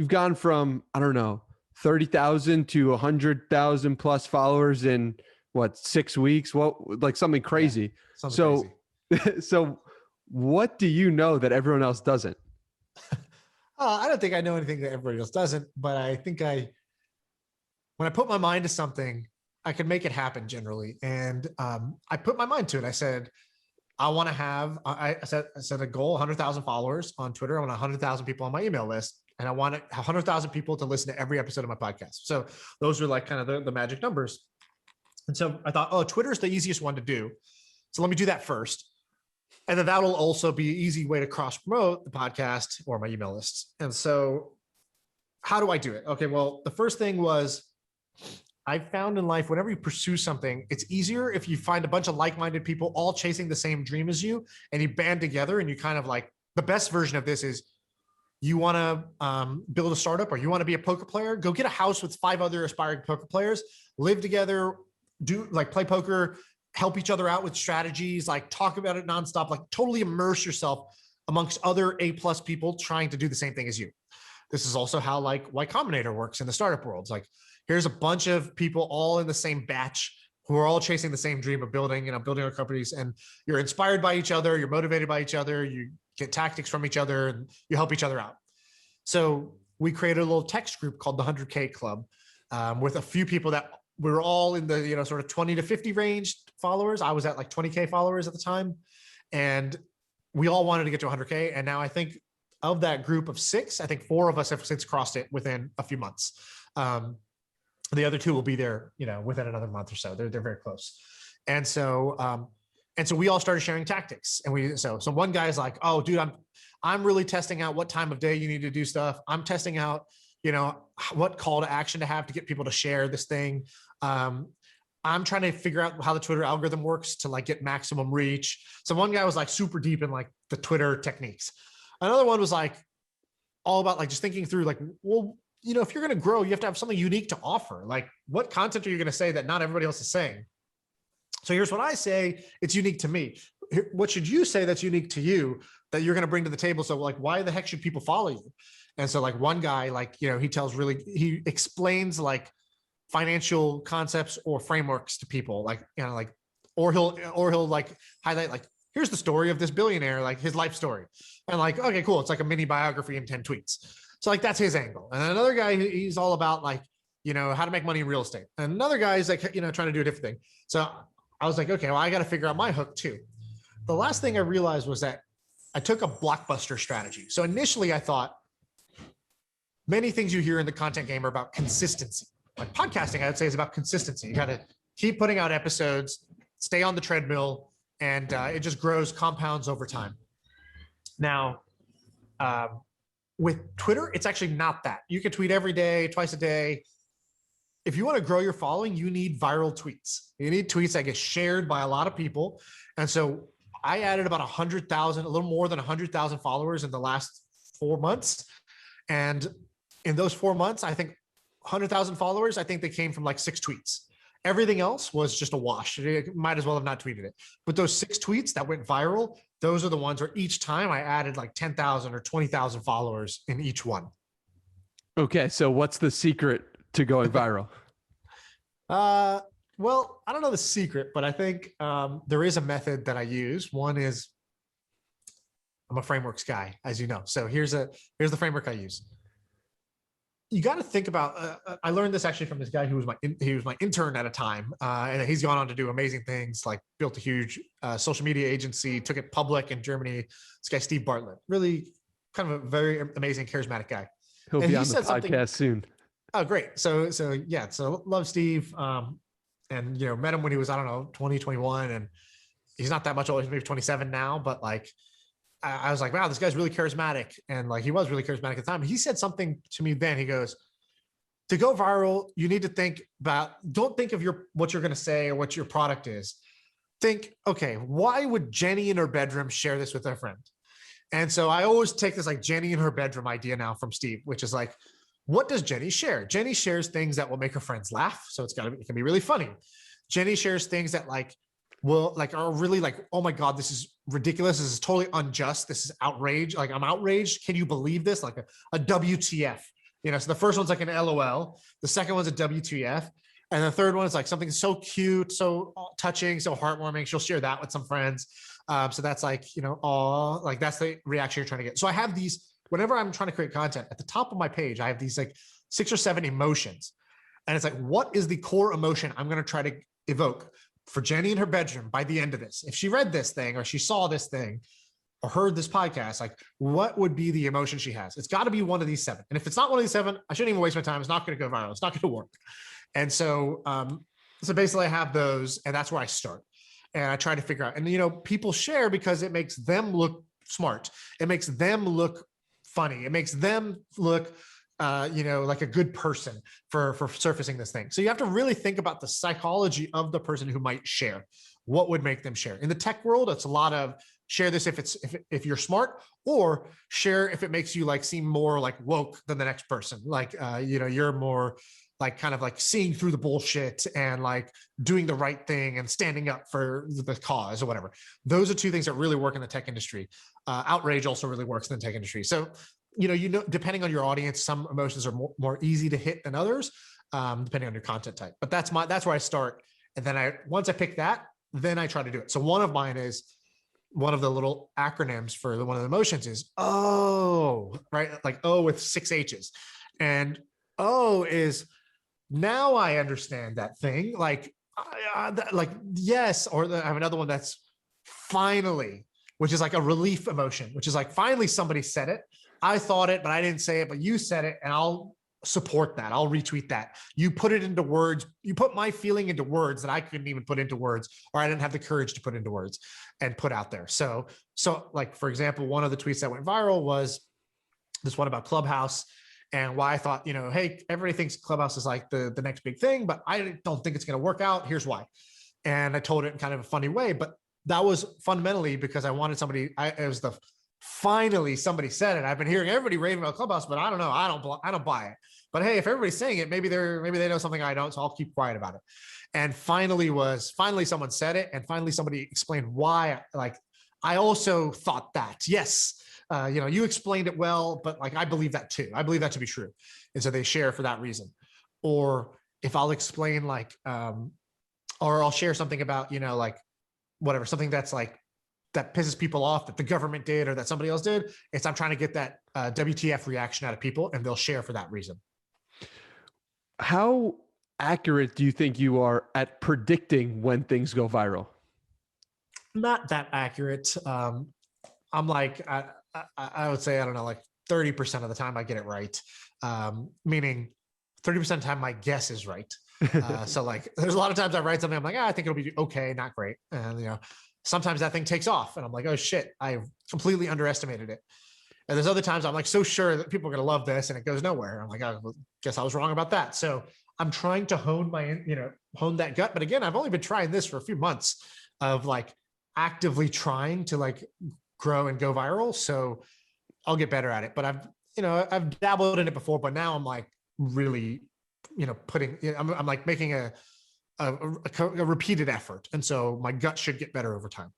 you've gone from, I don't know, 30,000 to 100,000 plus followers in what, 6 weeks? What, like something crazy. Yeah, something crazy. So what do you know that everyone else doesn't? I don't think I know anything that everybody else doesn't, but I think when I put my mind to something, I can make it happen generally. And I put my mind to it. I said, I want to have, I set a goal, 100,000 followers on Twitter. I want 100,000 people on my email list. And I want 100,000 people to listen to every episode of my podcast. So those are like kind of the magic numbers. And so I thought, oh, Twitter is the easiest one to do. So let me do that first. And then that'll also be an easy way to cross promote the podcast or my email lists. And so how do I do it? Okay, well, the first thing was I found in life, whenever you pursue something, it's easier if you find a bunch of like-minded people all chasing the same dream as you, and you band together and you kind of like, the best version of this is you want to build a startup or you want to be a poker player, go get a house with 5 other aspiring poker players, live together, play poker, help each other out with strategies, like talk about it nonstop, like totally immerse yourself amongst other A+ people trying to do the same thing as you. This is also how like Y Combinator works in the startup world. It's like, here's a bunch of people all in the same batch who are all chasing the same dream of building our companies, and you're inspired by each other, you're motivated by each other, you get tactics from each other, and you help each other out. So we created a little text group called the 100K Club with a few people that we were all in the sort of 20 to 50 range followers. I was at like 20K followers at the time, and we all wanted to get to 100K. And now I think of that group of 6, I think 4 of us have since crossed it within a few months. The other 2 will be there, within another month or so. They're very close. And so we all started sharing tactics. And so one guy's like, oh, dude, I'm really testing out what time of day you need to do stuff. I'm testing out, what call to action to have to get people to share this thing. I'm trying to figure out how the Twitter algorithm works to like get maximum reach. So one guy was like super deep in like the Twitter techniques. Another one was like all about like just thinking through like, well, if you're going to grow, you have to have something unique to offer. Like, what content are you going to say that not everybody else is saying? So here's what I say. It's unique to me. What should you say that's unique to you that you're going to bring to the table? So like, why the heck should people follow you? And so like one guy, like, he explains like financial concepts or frameworks to people, like, or he'll like highlight like, here's the story of this billionaire, like his life story. And like, okay, cool. It's like a mini biography in 10 tweets. So like, that's his angle. And then another guy, he's all about like, how to make money in real estate. And another guy is like, trying to do a different thing. So I was like, okay, well, I got to figure out my hook too. The last thing I realized was that I took a blockbuster strategy. So initially I thought many things you hear in the content game are about consistency. Like podcasting, I would say, is about consistency. You got to keep putting out episodes, stay on the treadmill, and it just grows, compounds over time. Now, with Twitter, it's actually not that. You can tweet every day, twice a day. If you want to grow your following, you need viral tweets. You need tweets that get shared by a lot of people. And so I added about 100,000, a little more than 100,000 followers in the last 4 months. And in those 4 months, I think 100,000 followers, I think they came from like 6 tweets. Everything else was just a wash. It might as well have not tweeted it. But those 6 tweets that went viral, those are the ones where each time I added like 10,000 or 20,000 followers in each one. Okay. So what's the secret to going viral? Well, I don't know the secret, but I think there is a method that I use. One is I'm a frameworks guy, as you know. So here's the framework I use. You got to think about, I learned this actually from this guy who was my intern at a time. And he's gone on to do amazing things, like built a huge social media agency, took it public in Germany. This guy, Steve Bartlett, really kind of a very amazing, charismatic guy. He'll be on the podcast soon. Oh, great. So love Steve. And, met him when he was, 20, 21, and he's not that much older. He's maybe 27 now, but like, I was like, wow, this guy's really charismatic. And like, he was really charismatic at the time. He said something to me then. He goes, to go viral, you need to think about, don't think of what you're going to say or what your product is. Think, okay, why would Jenny in her bedroom share this with her friend? And so I always take this like Jenny in her bedroom idea now from Steve, which is like, what does Jenny share? Jenny shares things that will make her friends laugh. So it can be really funny. Jenny shares things that are really like, oh my God, this is ridiculous. This is totally unjust. This is outrage. Like, I'm outraged. Can you believe this? Like a WTF. So the first one's like an LOL, the second one's a WTF, and the third one is like something so cute, so touching, so heartwarming. She'll share that with some friends. So that's like, all like that's the reaction you're trying to get. So I have these, whenever I'm trying to create content, at the top of my page, I have these like 6 or 7 emotions. And it's like, what is the core emotion I'm going to try to evoke for Jenny in her bedroom by the end of this? If she read this thing or she saw this thing or heard this podcast, like what would be the emotion she has? It's got to be one of these 7. And if it's not one of these 7, I shouldn't even waste my time. It's not going to go viral. It's not going to work. And so, so basically I have those, and that's where I start. And I try to figure out, and people share because it makes them look smart. It makes them look funny. It makes them look, like a good person for surfacing this thing. So you have to really think about the psychology of the person who might share. What would make them share? In the tech world, it's a lot of share this if you're smart, or share if it makes you like seem more like woke than the next person. Like, you're more like kind of like seeing through the bullshit and like doing the right thing and standing up for the cause or whatever. Those are 2 things that really work in the tech industry. Outrage also really works in the tech industry. So, depending on your audience, some emotions are more easy to hit than others, depending on your content type. But that's where I start. And then once I pick that, then I try to do it. So one of mine is, one of the little acronyms for one of the emotions is O, right? Like O with 6 H's. And O is, now I understand that thing. Like, yes. Or I have another one that's finally, which is like a relief emotion, which is like, finally somebody said it. I thought it, but I didn't say it, but you said it, and I'll support that. I'll retweet that. You put it into words. You put my feeling into words that I couldn't even put into words, or I didn't have the courage to put into words and put out there. So like, for example, one of the tweets that went viral was this one about Clubhouse, and why I thought, hey, everybody thinks Clubhouse is like the next big thing, but I don't think it's going to work out. Here's why. And I told it in kind of a funny way, but that was fundamentally because I wanted somebody, finally somebody said it. I've been hearing everybody raving about Clubhouse, but I don't know. I don't buy it. But hey, if everybody's saying it, maybe they know something I don't, so I'll keep quiet about it. And finally someone said it, and finally somebody explained why. Like, I also thought that. Yes, you explained it well, but like, I believe that too. I believe that to be true. And so they share for that reason. Or if I'll explain like, or I'll share something about, like whatever, something that's like, that pisses people off that the government did or that somebody else did. I'm trying to get that WTF reaction out of people, and they'll share for that reason. How accurate do you think you are at predicting when things go viral? Not that accurate. I'm like, I would say, I don't know, like 30% of the time I get it right. Meaning 30% of the time my guess is right. So like, there's a lot of times I write something, I'm like, I think it'll be okay, not great. And sometimes that thing takes off and I'm like, oh shit, I completely underestimated it. And there's other times I'm like so sure that people are going to love this and it goes nowhere. I'm like, I guess I was wrong about that. So I'm trying to hone that gut. But again, I've only been trying this for a few months of like actively trying to like grow and go viral. So I'll get better at it. But I've dabbled in it before, but now I'm like really, I'm like making a repeated effort. And so my gut should get better over time.